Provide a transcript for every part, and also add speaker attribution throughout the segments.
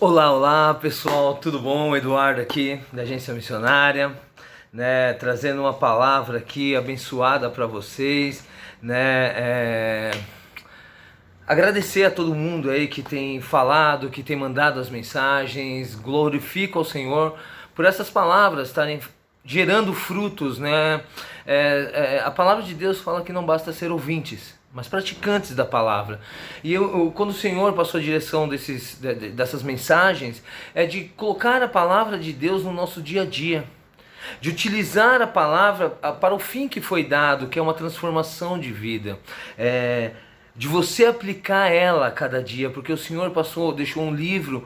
Speaker 1: Olá, olá pessoal, tudo bom? Eduardo aqui da Agência Missionária, trazendo uma palavra aqui abençoada para vocês, agradecer a todo mundo aí que tem falado, que tem mandado as mensagens, glorifico ao Senhor por essas palavras estarem gerando frutos, a palavra de Deus fala que não basta ser ouvintes, mas praticantes da palavra. E quando o Senhor passou a direção dessas mensagens, é de colocar a palavra de Deus no nosso dia a dia, de utilizar a palavra para o fim que foi dado, que é uma transformação de vida, de você aplicar ela a cada dia, porque o Senhor deixou um livro,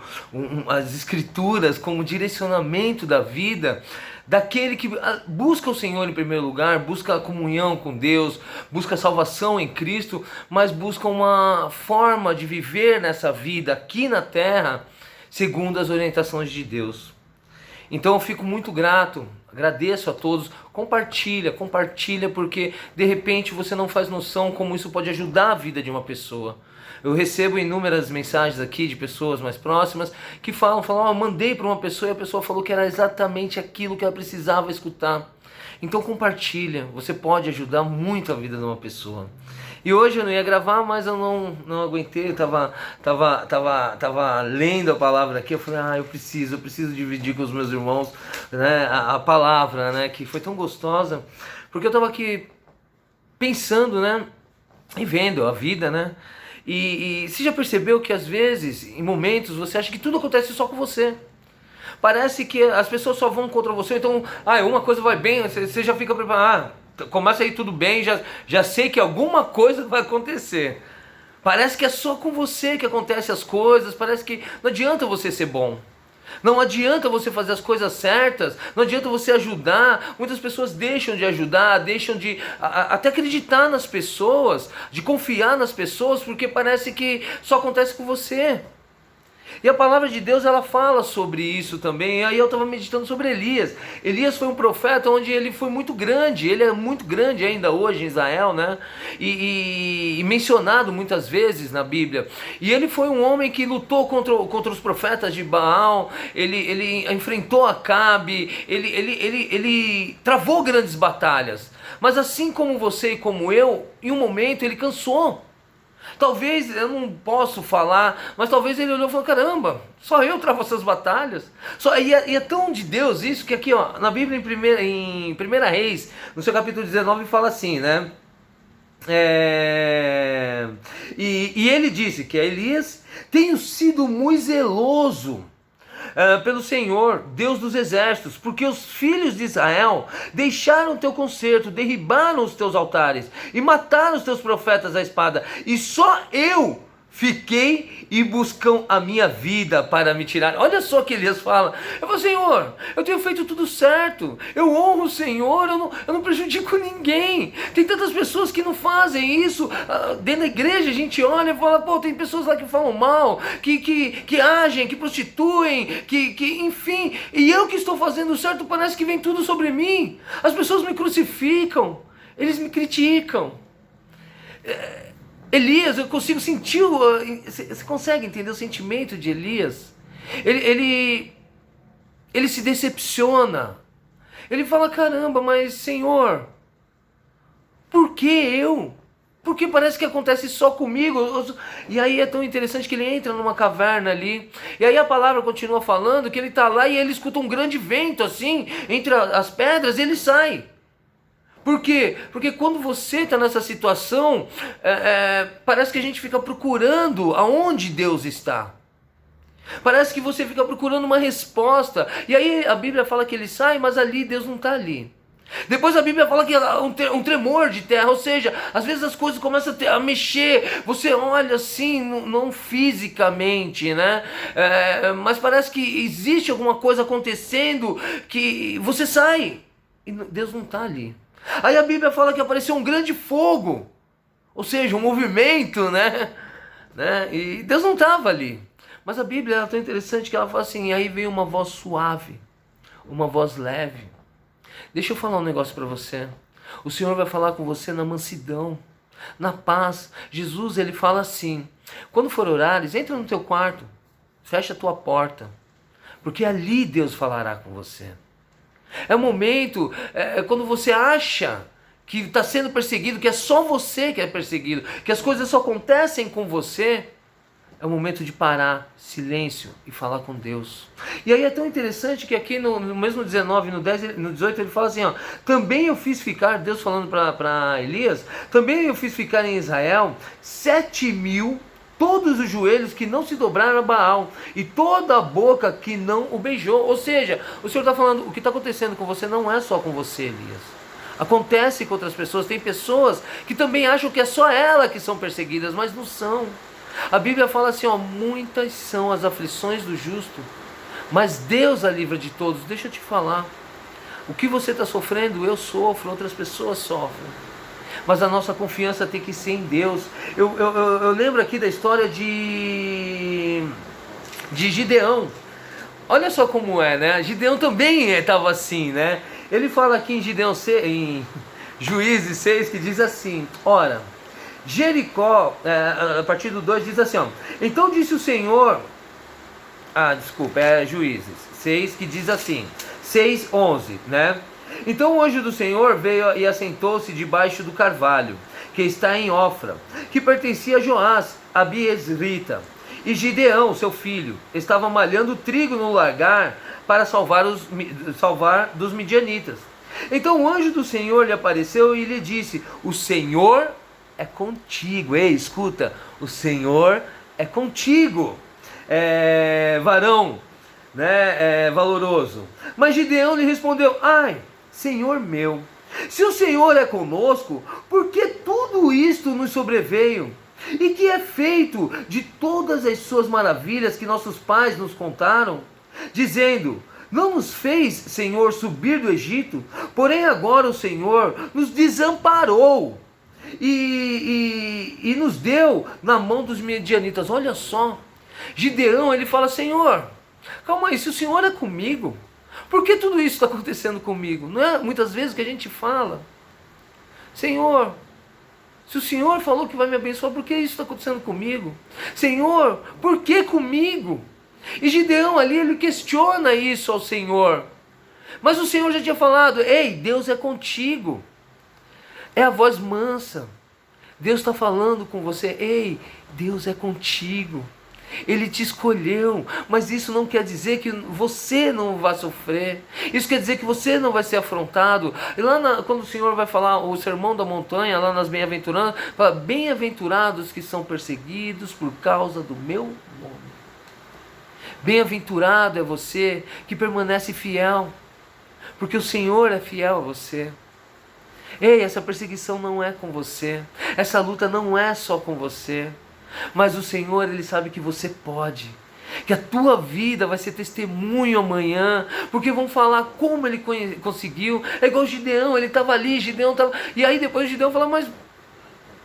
Speaker 1: as Escrituras como direcionamento da vida, daquele que busca o Senhor em primeiro lugar, busca a comunhão com Deus, busca a salvação em Cristo, mas busca uma forma de viver nessa vida aqui na terra, segundo as orientações de Deus. Então eu fico muito grato, agradeço a todos, compartilha, porque de repente você não faz noção como isso pode ajudar a vida de uma pessoa. Eu recebo inúmeras mensagens aqui de pessoas mais próximas que falam, mandei para uma pessoa e a pessoa falou que era exatamente aquilo que ela precisava escutar. Então compartilha, você pode ajudar muito a vida de uma pessoa. E hoje eu não ia gravar, mas eu não aguentei, eu tava lendo a palavra aqui, eu falei, eu preciso dividir com os meus irmãos, a palavra, que foi tão gostosa, porque eu tava aqui pensando, e vendo a vida, e você já percebeu que às vezes, em momentos, você acha que tudo acontece só com você? Parece que as pessoas só vão contra você, então, uma coisa vai bem, você já fica preparado, começa aí tudo bem, já sei que alguma coisa vai acontecer. Parece que é só com você que acontecem as coisas, parece que não adianta você ser bom. Não adianta você fazer as coisas certas, não adianta você ajudar. Muitas pessoas deixam de ajudar, deixam de até acreditar nas pessoas, de confiar nas pessoas, porque parece que só acontece com você. E a palavra de Deus, ela fala sobre isso também. E aí eu estava meditando sobre Elias. Elias foi um profeta onde ele foi muito grande. Ele é muito grande ainda hoje em Israel, E mencionado muitas vezes na Bíblia. E ele foi um homem que lutou contra os profetas de Baal. Ele enfrentou Acabe. Ele travou grandes batalhas. Mas assim como você e como eu, em um momento ele cansou. Talvez, eu não posso falar, mas talvez ele olhou e falou, caramba, só eu travo essas batalhas. E é tão de Deus isso, que aqui na Bíblia em 1 Reis, no seu capítulo 19, fala assim, E ele disse que Elias: tenho sido muito zeloso pelo Senhor, Deus dos exércitos, porque os filhos de Israel deixaram o teu concerto, derribaram os teus altares e mataram os teus profetas à espada, e só eu fiquei e buscam a minha vida para me tirar. Olha só o que Elias fala. Eu falo, Senhor, eu tenho feito tudo certo, eu honro o Senhor, eu não prejudico ninguém. Tem tantas pessoas que não fazem isso. Dentro da igreja a gente olha e fala, tem pessoas lá que falam mal, que agem, que prostituem, enfim, e eu que estou fazendo certo, parece que vem tudo sobre mim. As pessoas me crucificam, eles me criticam. Elias, eu consigo sentir, você consegue entender o sentimento de Elias? Ele se decepciona, ele fala, caramba, mas Senhor, por que eu? Porque parece que acontece só comigo. E aí é tão interessante que ele entra numa caverna ali, e aí a palavra continua falando que ele está lá e ele escuta um grande vento assim, entre as pedras, e ele sai. Por quê? Porque quando você está nessa situação, parece que a gente fica procurando aonde Deus está. Parece que você fica procurando uma resposta. E aí a Bíblia fala que ele sai, mas ali Deus não está ali. Depois a Bíblia fala que há um tremor de terra, ou seja, às vezes as coisas começam a mexer, você olha assim, não fisicamente, mas parece que existe alguma coisa acontecendo que você sai e Deus não está ali. Aí a Bíblia fala que apareceu um grande fogo, ou seja, um movimento, e Deus não estava ali. Mas a Bíblia é tão interessante que ela fala assim, e aí veio uma voz suave, uma voz leve. Deixa eu falar um negócio para você. O Senhor vai falar com você na mansidão, na paz. Jesus, ele fala assim, quando for orares, entra no teu quarto, fecha a tua porta, porque ali Deus falará com você. É o momento, quando você acha que está sendo perseguido, que é só você que é perseguido, que as coisas só acontecem com você, é o momento de parar, silêncio, e falar com Deus. E aí é tão interessante que aqui no mesmo 19, no 10, no 18, ele fala assim, ó, também eu fiz ficar, Deus falando para Elias, também eu fiz ficar em Israel 7.000, todos os joelhos que não se dobraram a Baal, e toda a boca que não o beijou. Ou seja, o Senhor está falando, o que está acontecendo com você não é só com você, Elias. Acontece com outras pessoas. Tem pessoas que também acham que é só ela que são perseguidas, mas não são. A Bíblia fala assim, ó, muitas são as aflições do justo, mas Deus a livra de todos. Deixa eu te falar, o que você está sofrendo, eu sofro, outras pessoas sofrem, mas a nossa confiança tem que ser em Deus. Eu lembro aqui da história de Gideão. Olha só como é, né? Gideão também estava assim, né? Ele fala aqui em Juízes 6, que diz assim, ora, Jericó, a partir do 2 diz assim, ó, então disse o Senhor, Juízes 6, que diz assim, 6:11, né? Então o anjo do Senhor veio e assentou-se debaixo do carvalho, que está em Ofra, que pertencia a Joás, a Biesrita, e Gideão, seu filho, estava malhando trigo no lagar para salvar dos midianitas. Então o anjo do Senhor lhe apareceu e lhe disse, o Senhor é contigo. Ei, escuta, o Senhor é contigo, varão, né, valoroso. Mas Gideão lhe respondeu, ai, Senhor meu, se o Senhor é conosco, por que tudo isto nos sobreveio? E que é feito de todas as suas maravilhas que nossos pais nos contaram, dizendo, não nos fez, Senhor, subir do Egito, porém agora o Senhor nos desamparou e nos deu na mão dos midianitas. Olha só, Gideão, ele fala, Senhor, calma aí, se o Senhor é comigo, por que tudo isso está acontecendo comigo? Não é muitas vezes que a gente fala, Senhor, se o Senhor falou que vai me abençoar, por que isso está acontecendo comigo? Senhor, por que comigo? E Gideão ali, ele questiona isso ao Senhor, mas o Senhor já tinha falado, ei, Deus é contigo. É a voz mansa. Deus está falando com você. Ei, Deus é contigo. Ele te escolheu. Mas isso não quer dizer que você não vai sofrer. Isso quer dizer que você não vai ser afrontado. E lá quando o Senhor vai falar o sermão da montanha, lá nas bem-aventuranças, fala, bem-aventurados que são perseguidos por causa do meu nome. Bem-aventurado é você que permanece fiel, porque o Senhor é fiel a você. Ei, essa perseguição não é com você, essa luta não é só com você, mas o Senhor, Ele sabe que você pode, que a tua vida vai ser testemunho amanhã, porque vão falar como ele conseguiu. É igual Gideão, ele estava ali, e aí depois Gideão fala, mas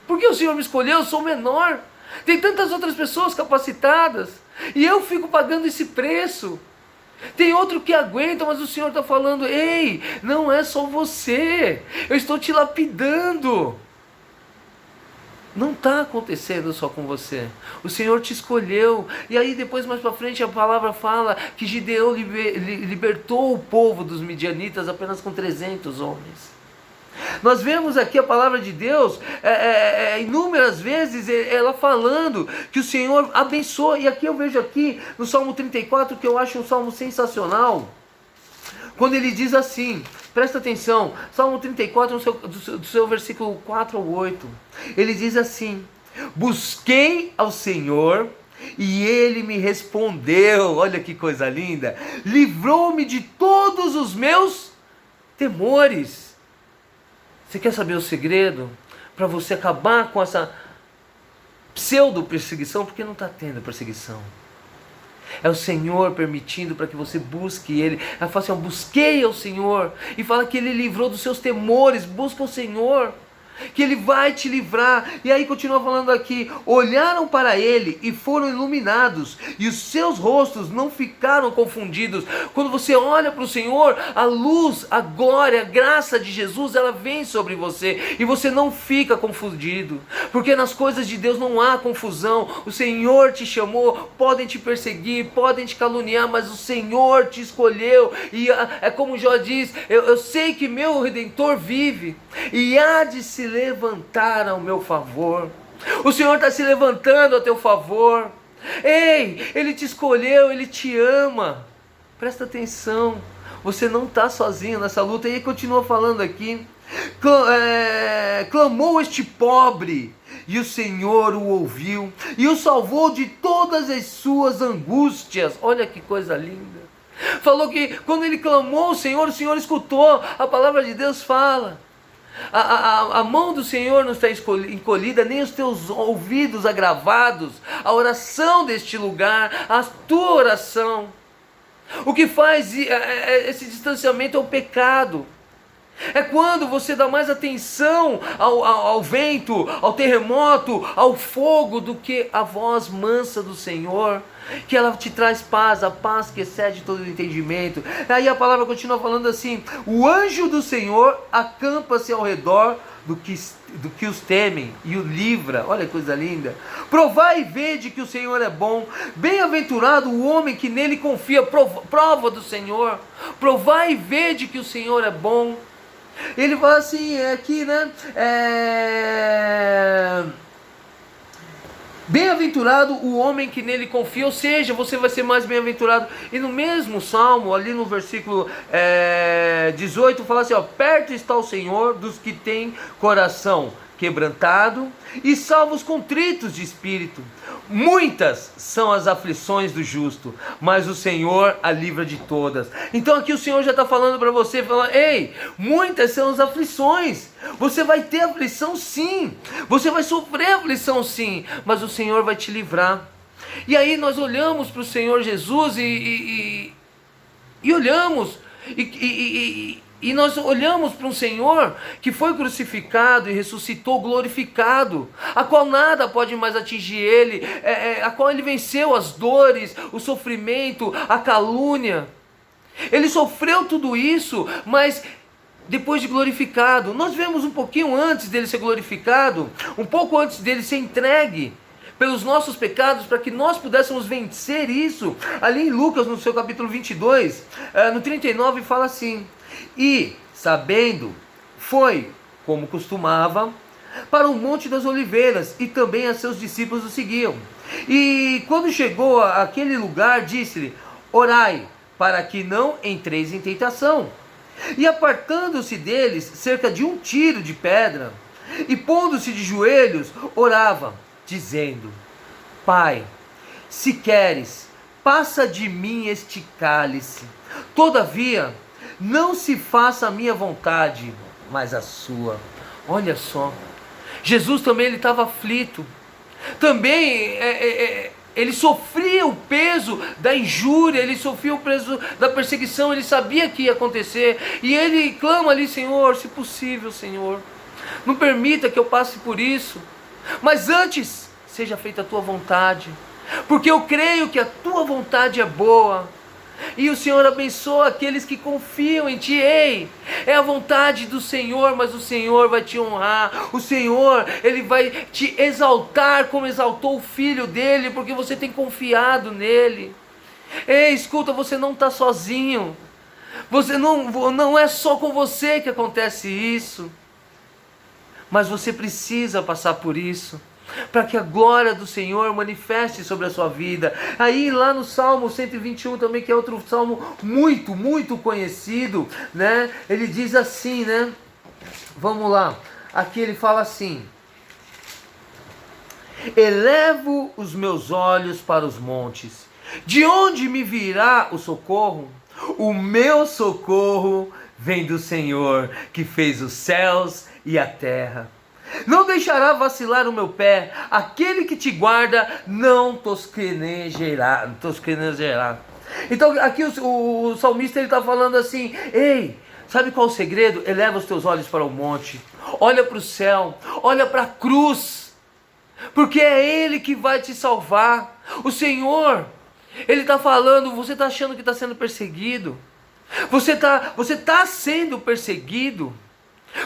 Speaker 1: por que o Senhor me escolheu? Eu sou menor, tem tantas outras pessoas capacitadas, e eu fico pagando esse preço. Tem outro que aguenta, mas o Senhor está falando, ei, não é só você, eu estou te lapidando. Não está acontecendo só com você, o Senhor te escolheu. E aí depois mais para frente a palavra fala que Gideão libertou o povo dos midianitas apenas com 300 homens. Nós vemos aqui a palavra de Deus inúmeras vezes ela falando que o Senhor abençoa. E aqui eu vejo aqui no Salmo 34, que eu acho um salmo sensacional, quando ele diz assim, presta atenção, Salmo 34 do seu versículo 4 ao 8, ele diz assim, busquei ao Senhor e Ele me respondeu, olha que coisa linda, livrou-me de todos os meus temores. Você quer saber o segredo para você acabar com essa pseudo-perseguição? Porque não está tendo perseguição. É o Senhor permitindo para que você busque Ele. Ela fala assim, busquei ao Senhor. E fala que Ele livrou dos seus temores. Busca o Senhor. que Ele vai te livrar. E aí continua falando aqui: olharam para Ele e foram iluminados, e os seus rostos não ficaram confundidos. Quando você olha para o Senhor, a luz, a glória, a graça de Jesus, ela vem sobre você, e você não fica confundido, porque nas coisas de Deus não há confusão. O Senhor te chamou, podem te perseguir, podem te caluniar, mas o Senhor te escolheu, e é como Jó diz: eu sei que meu Redentor vive, e há de se levantar ao meu favor. O Senhor está se levantando a teu favor. Ei, Ele te escolheu, Ele te ama. Presta atenção, você não está sozinho nessa luta. E ele continua falando aqui: clamou este pobre, e o Senhor o ouviu, e o salvou de todas as suas angústias. Olha que coisa linda. Falou que quando ele clamou o Senhor escutou. A palavra de Deus fala: a mão do Senhor não está encolhida, nem os teus ouvidos agravados. A oração deste lugar, a tua oração. O que faz esse distanciamento é o pecado. É quando você dá mais atenção ao vento, ao terremoto, ao fogo, do que a voz mansa do Senhor, que ela te traz paz, a paz que excede todo o entendimento. Aí a palavra continua falando assim: o anjo do Senhor acampa-se ao redor do que os temem e o livra. Olha que coisa linda. Provai e vede que o Senhor é bom. Bem-aventurado o homem que nele confia. Prova do Senhor. Provai e vede que o Senhor é bom. Ele fala assim, aqui, né? Bem-aventurado o homem que nele confia, ou seja, você vai ser mais bem-aventurado. E no mesmo salmo, ali no versículo 18, fala assim, ó: perto está o Senhor dos que têm coração quebrantado e salvos contritos de espírito. Muitas são as aflições do justo, mas o Senhor a livra de todas. Então aqui o Senhor já está falando para você, falando: ei, muitas são as aflições. Você vai ter aflição sim, você vai sofrer aflição sim, mas o Senhor vai te livrar. E aí nós olhamos para o Senhor Jesus e olhamos e nós olhamos para um Senhor que foi crucificado e ressuscitou glorificado, a qual nada pode mais atingir Ele, a qual Ele venceu as dores, o sofrimento, a calúnia. Ele sofreu tudo isso, mas depois de glorificado. Nós vemos um pouquinho antes dele ser glorificado, um pouco antes dele ser entregue pelos nossos pecados, para que nós pudéssemos vencer isso. Ali em Lucas, no seu capítulo 22, no 39, fala assim: e, sabendo, foi, como costumava, para o Monte das Oliveiras, e também a seus discípulos o seguiam. E quando chegou àquele lugar, disse-lhe: orai, para que não entreis em tentação. E apartando-se deles cerca de um tiro de pedra, e pondo-se de joelhos, orava, dizendo: Pai, se queres, passa de mim este cálice. Todavia, não se faça a minha vontade, mas a sua. Olha só, Jesus também ele estava aflito. Também ele sofria o peso da injúria, ele sofria o peso da perseguição, ele sabia que ia acontecer. E ele clama ali: Senhor, se possível, Senhor, não permita que eu passe por isso, mas antes seja feita a tua vontade, porque eu creio que a tua vontade é boa. E o Senhor abençoa aqueles que confiam em Ti. Ei, é a vontade do Senhor, mas o Senhor vai te honrar. O Senhor, Ele vai te exaltar como exaltou o Filho dEle, porque você tem confiado nele. Ei, escuta, você não está sozinho. Você não é só com você que acontece isso. Mas você precisa passar por isso, para que a glória do Senhor manifeste sobre a sua vida. Aí lá no Salmo 121 também, que é outro salmo muito, muito conhecido, né? Ele diz assim, né? Vamos lá. Aqui ele fala assim: elevo os meus olhos para os montes. De onde me virá o socorro? O meu socorro vem do Senhor, que fez os céus e a terra. Não deixará vacilar o meu pé. Aquele que te guarda não tosquenejará. Então aqui o salmista está falando assim: ei, sabe qual é o segredo? Eleva os teus olhos para o monte. olha para o céu, olha para a cruz, porque é Ele que vai te salvar. O Senhor, Ele está falando, você está achando que está sendo perseguido, você tá sendo perseguido,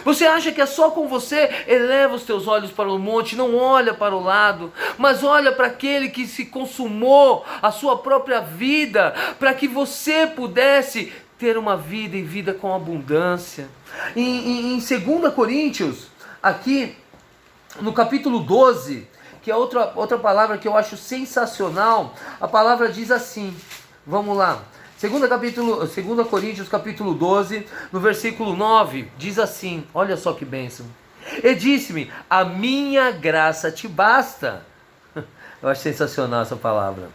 Speaker 1: você acha que é só com você? Eleva os teus olhos para o monte, não olha para o lado, mas olha para aquele que se consumou a sua própria vida, para que você pudesse ter uma vida e vida com abundância. Em 2 Coríntios, aqui no capítulo 12, que é outra palavra que eu acho sensacional, a palavra diz assim, vamos lá. 2 Coríntios capítulo 12, no versículo 9, diz assim, olha só que bênção. E disse-me, a minha graça te basta. Eu acho sensacional essa palavra.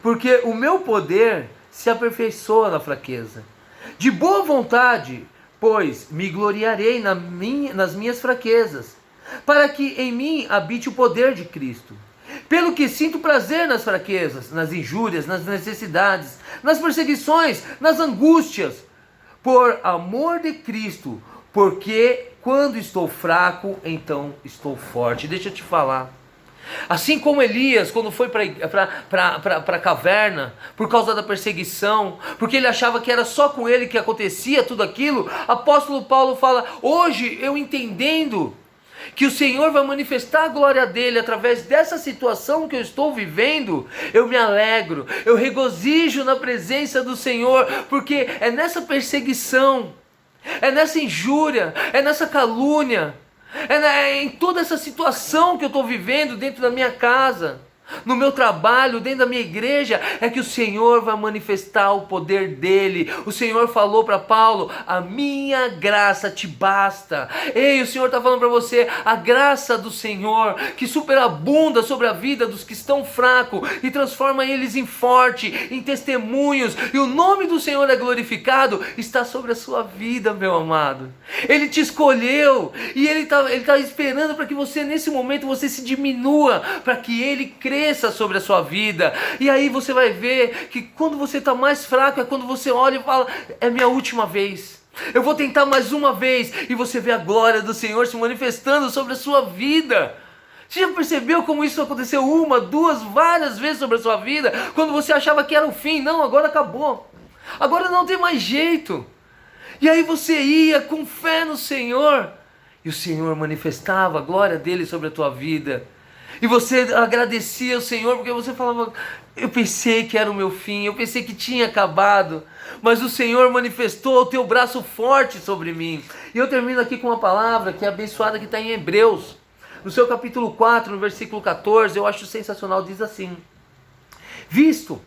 Speaker 1: Porque o meu poder se aperfeiçoa na fraqueza. De boa vontade, pois, me gloriarei nas minhas fraquezas, para que em mim habite o poder de Cristo. Pelo que sinto prazer nas fraquezas, nas injúrias, nas necessidades, nas perseguições, nas angústias, por amor de Cristo, porque quando estou fraco, então estou forte. Deixa eu te falar. Assim como Elias, quando foi para a caverna, por causa da perseguição, porque ele achava que era só com ele que acontecia tudo aquilo, apóstolo Paulo fala, hoje eu entendendo que o Senhor vai manifestar a glória dele através dessa situação que eu estou vivendo, eu me alegro, eu regozijo na presença do Senhor, porque é nessa perseguição, é nessa injúria, é nessa calúnia, em toda essa situação que eu estou vivendo dentro da minha casa, no meu trabalho, dentro da minha igreja, é que o Senhor vai manifestar o poder dele. O Senhor falou para Paulo, a minha graça te basta. Ei, o Senhor está falando para você, a graça do Senhor, que superabunda sobre a vida dos que estão fracos, e transforma eles em forte, em testemunhos, e o nome do Senhor é glorificado, está sobre a sua vida, meu amado. Ele te escolheu, e Ele tá esperando para que você, nesse momento, você se diminua, para que Ele cresça sobre a sua vida. E aí você vai ver que quando você está mais fraco, é quando você olha e fala, é minha última vez, eu vou tentar mais uma vez, e você vê a glória do Senhor se manifestando sobre a sua vida. Você já percebeu como isso aconteceu uma, duas, várias vezes sobre a sua vida? Quando você achava que era o fim, não, agora acabou, agora não tem mais jeito. E aí você ia com fé no Senhor, e o Senhor manifestava a glória dele sobre a tua vida. E você agradecia ao Senhor, porque você falava, eu pensei que era o meu fim, eu pensei que tinha acabado, mas o Senhor manifestou o teu braço forte sobre mim. E eu termino aqui com uma palavra que é abençoada, que está em Hebreus, no seu capítulo 4, no versículo 14, eu acho sensacional, diz assim, visto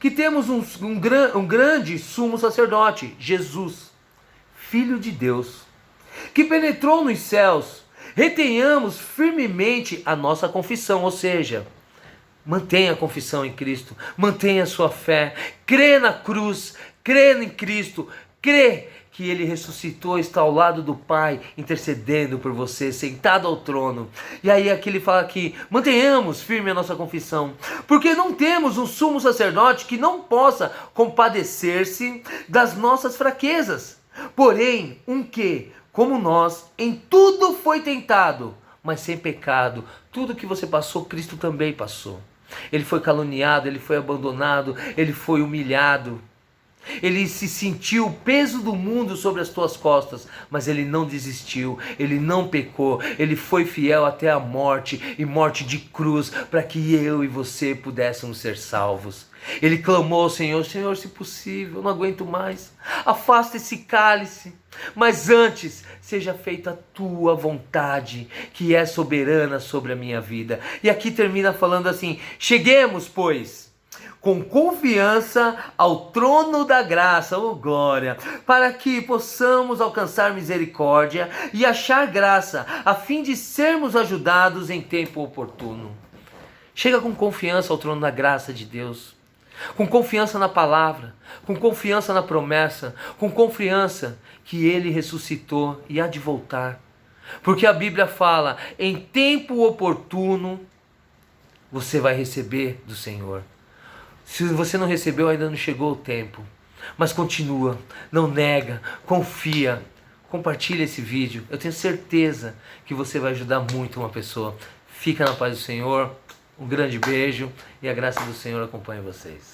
Speaker 1: que temos um grande sumo sacerdote, Jesus, Filho de Deus, que penetrou nos céus, retenhamos firmemente a nossa confissão, ou seja, mantenha a confissão em Cristo, mantenha a sua fé, crê na cruz, crê em Cristo, crê que Ele ressuscitou, está ao lado do Pai, intercedendo por você, sentado ao trono. E aí aqui ele fala que mantenhamos firme a nossa confissão, porque não temos um sumo sacerdote que não possa compadecer-se das nossas fraquezas, porém um que, como nós, em tudo foi tentado, mas sem pecado. Tudo que você passou, Cristo também passou. Ele foi caluniado, ele foi abandonado, ele foi humilhado. Ele se sentiu o peso do mundo sobre as tuas costas, mas ele não desistiu, ele não pecou, ele foi fiel até a morte, e morte de cruz, para que eu e você pudéssemos ser salvos. Ele clamou ao Senhor, Senhor, se possível, eu não aguento mais, afasta esse cálice, mas antes seja feita a tua vontade, que é soberana sobre a minha vida. E aqui termina falando assim, cheguemos, pois, com confiança ao trono da graça, oh glória, para que possamos alcançar misericórdia e achar graça, a fim de sermos ajudados em tempo oportuno. Chega com confiança ao trono da graça de Deus, com confiança na palavra, com confiança na promessa, com confiança que Ele ressuscitou e há de voltar. Porque a Bíblia fala, em tempo oportuno, você vai receber do Senhor. Se você não recebeu, ainda não chegou o tempo. Mas continua, não nega, confia compartilhe esse vídeo. Eu tenho certeza que você vai ajudar muito uma pessoa. Fica na paz do Senhor, um grande beijo e a graça do Senhor acompanhe vocês.